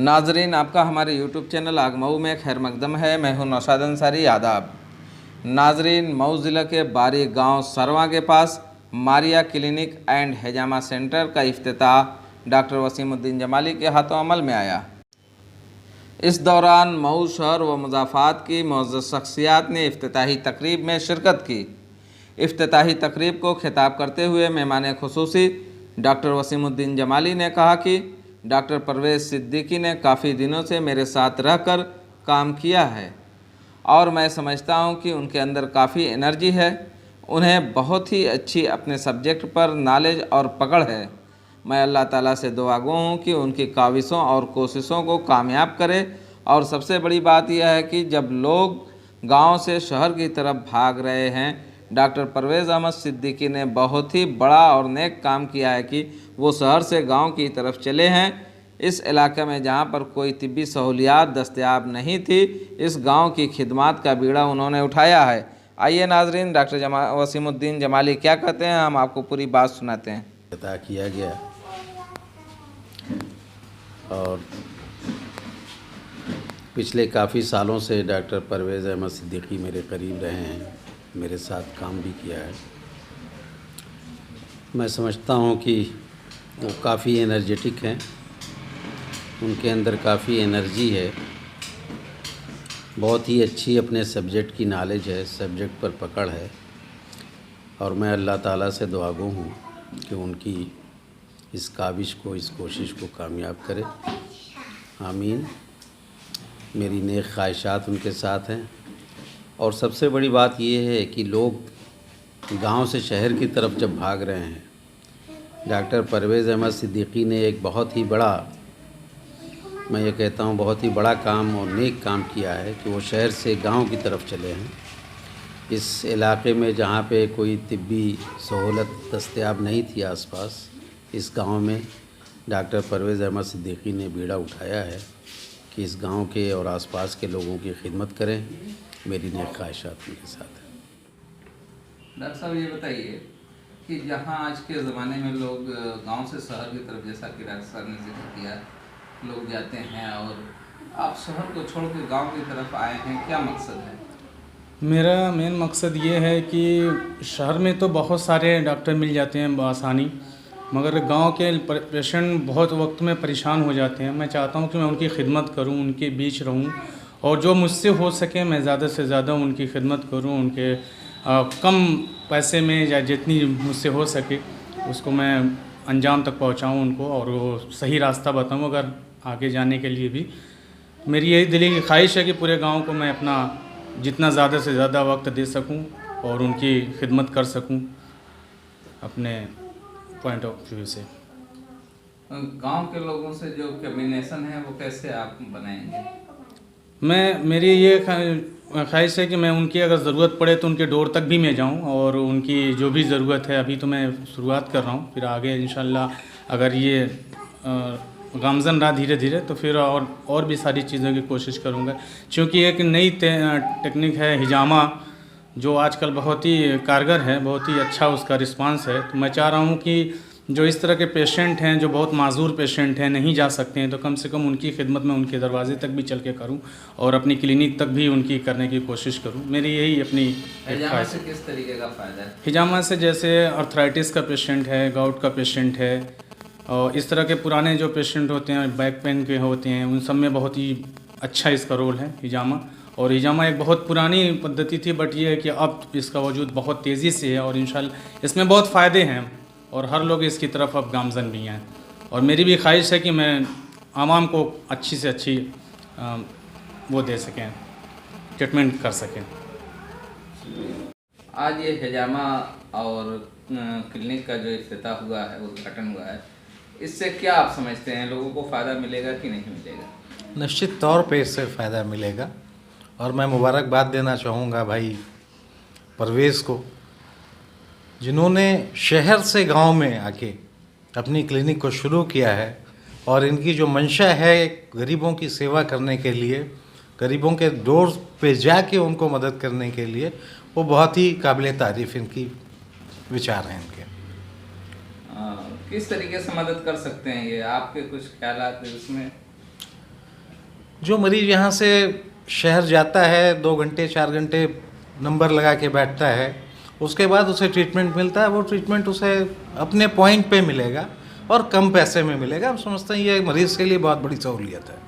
नाजरीन, आपका हमारे YouTube चैनल आगमऊ में खैर मकदम है। मैं हूं नौशाद अंसारी। आदाब नाजरीन, मऊ ज़िला के बारी गांव सरवा के पास मारिया क्लिनिक एंड हिजामा सेंटर का इफ्तिताह डॉक्टर वसीमुद्दीन जमाली के हाथों अमल में आया। इस दौरान मऊ शहर व मुज़ाफ़ात की मुअज़्ज़ज़ शख्सियात ने इफ्तिताही तकरीब में शिरकत की। इफ्तिताही तकरीब को खिताब करते हुए मेहमान खुसूसी डॉक्टर वसीमुद्दीन जमाली ने कहा कि डॉक्टर परवेज़ सिद्दीकी ने काफ़ी दिनों से मेरे साथ रहकर काम किया है और मैं समझता हूं कि उनके अंदर काफ़ी एनर्जी है। उन्हें बहुत ही अच्छी अपने सब्जेक्ट पर नॉलेज और पकड़ है। मैं अल्लाह ताला से दुआगो हूं कि उनकी काविशों और कोशिशों को कामयाब करे। और सबसे बड़ी बात यह है कि जब लोग गांव से शहर की तरफ भाग रहे हैं, डॉक्टर परवेज़ अहमद सिद्दीकी ने बहुत ही बड़ा और नेक काम किया है कि वो शहर से गांव की तरफ चले हैं। इस इलाके में जहां पर कोई तिब्बी सहूलियात दस्तयाब नहीं थी, इस गांव की खिदमत का बीड़ा उन्होंने उठाया है। आइए नाजरीन, डॉक्टर वसीमुद्दीन जमाली क्या कहते हैं, हम आपको पूरी बात सुनाते हैं। अता किया गया और पिछले काफ़ी सालों से डॉक्टर परवेज़ अहमद सिद्दीकी मेरे करीब रहे हैं, मेरे साथ काम भी किया है। मैं समझता हूं कि वो काफ़ी एनर्जेटिक हैं, उनके अंदर काफ़ी एनर्जी है, बहुत ही अच्छी अपने सब्जेक्ट की नॉलेज है, सब्जेक्ट पर पकड़ है। और मैं अल्लाह ताला से दुआगो हूँ कि उनकी इस काविश को, इस कोशिश को कामयाब करे। आमीन। मेरी नेक ख्वाहिशात उनके साथ हैं। और सबसे बड़ी बात यह है कि लोग गांव से शहर की तरफ जब भाग रहे हैं, डॉक्टर परवेज़ अहमद सिद्दीकी ने एक बहुत ही बड़ा, मैं ये कहता हूँ बहुत ही बड़ा काम और नेक काम किया है कि वो शहर से गांव की तरफ चले हैं। इस इलाके में जहाँ पे कोई तिब्बी सहूलत दस्तयाब नहीं थी आसपास, इस गांव में डॉक्टर परवेज़ अहमद सिद्दीकी ने बीड़ा उठाया है कि इस गांव के और आसपास के लोगों की खिदमत करें। मेरी नेक ख्वाहिशात उनके साथ है। डॉक्टर साहब, ये बताइए कि जहाँ आज के ज़माने में लोग गांव से शहर की तरफ, जैसा कि डॉक्टर साहब ने जिक्र किया, लोग जाते हैं और आप शहर को छोड़ के गाँव की तरफ आए हैं, क्या मकसद है? मेरा मेन मकसद ये है कि शहर में तो बहुत सारे डॉक्टर मिल जाते हैं बआसानी, मगर गांव के पेशेंट बहुत वक्त में परेशान हो जाते हैं। मैं चाहता हूं कि मैं उनकी खिदमत करूं, उनके बीच रहूं और जो मुझसे हो सके मैं ज़्यादा से ज़्यादा उनकी खिदमत करूं। उनके कम पैसे में या जितनी मुझसे हो सके उसको मैं अंजाम तक पहुंचाऊं उनको, और वो सही रास्ता बताऊं अगर आगे जाने के लिए भी। मेरी यही दिली की ख्वाहिश है कि पूरे गाँव को मैं अपना जितना ज़्यादा से ज़्यादा वक्त दे सकूं और उनकी खिदमत कर सकूं अपने पॉइंट ऑफ व्यू से। गांव के लोगों से जो कम्युनिकेशन है वो कैसे आप बनाएंगे? मेरी ये ख्वाहिश है कि मैं उनकी अगर ज़रूरत पड़े तो उनके डोर तक भी मैं जाऊं और उनकी जो भी ज़रूरत है, अभी तो मैं शुरुआत कर रहा हूं, फिर आगे इंशाल्लाह अगर ये गामज़न रहा धीरे धीरे तो फिर और भी सारी चीज़ों की कोशिश करूंगा। क्योंकि एक नई टेक्निक है हिजामा, जो आजकल बहुत ही कारगर है, बहुत ही अच्छा उसका रिस्पांस है। तो मैं चाह रहा हूँ कि जो इस तरह के पेशेंट हैं, जो बहुत माजूर पेशेंट हैं, नहीं जा सकते हैं, तो कम से कम उनकी खिदमत में उनके दरवाजे तक भी चल के करूँ और अपनी क्लिनिक तक भी उनकी करने की कोशिश करूँ। मेरी यही अपनी हिजामा से किस तरीके का फ़ायदा है? हिजामा से जैसे अर्थराइटिस का पेशेंट है, गाउट का पेशेंट है और इस तरह के पुराने जो पेशेंट होते हैं, बैक पेन के होते हैं, उन सब में बहुत ही अच्छा इसका रोल है हिजामा। और हिजामा एक बहुत पुरानी पद्धति थी, बट ये है कि अब इसका वजूद बहुत तेज़ी से है और इंशाल्लाह इसमें बहुत फ़ायदे हैं और हर लोग इसकी तरफ अब गामज़न भी हैं। और मेरी भी ख्वाहिश है कि मैं आवाम को अच्छी से अच्छी वो दे सकें, ट्रीटमेंट कर सकें। आज ये हिजामा और क्लिनिक का जो इफ्तिताह हुआ है, उद्घाटन हुआ है, इससे क्या आप समझते हैं, लोगों को फ़ायदा मिलेगा कि नहीं मिलेगा? निश्चित तौर पे इससे फ़ायदा मिलेगा और मैं मुबारकबाद देना चाहूँगा भाई परवेज़ को, जिन्होंने शहर से गांव में आके अपनी क्लिनिक को शुरू किया है। और इनकी जो मंशा है गरीबों की सेवा करने के लिए, गरीबों के डोर पे जाके उनको मदद करने के लिए, वो बहुत ही काबिल तारीफ़ इनकी विचार हैं इनके। किस तरीके से मदद कर सकते हैं ये, आपके कुछ ख्यालात है उसमें? जो मरीज़ यहाँ से शहर जाता है 2 घंटे 4 घंटे नंबर लगा के बैठता है, उसके बाद उसे ट्रीटमेंट मिलता है, वो ट्रीटमेंट उसे अपने पॉइंट पे मिलेगा और कम पैसे में मिलेगा। हम समझते हैं ये मरीज़ के लिए बहुत बड़ी सहूलियत है।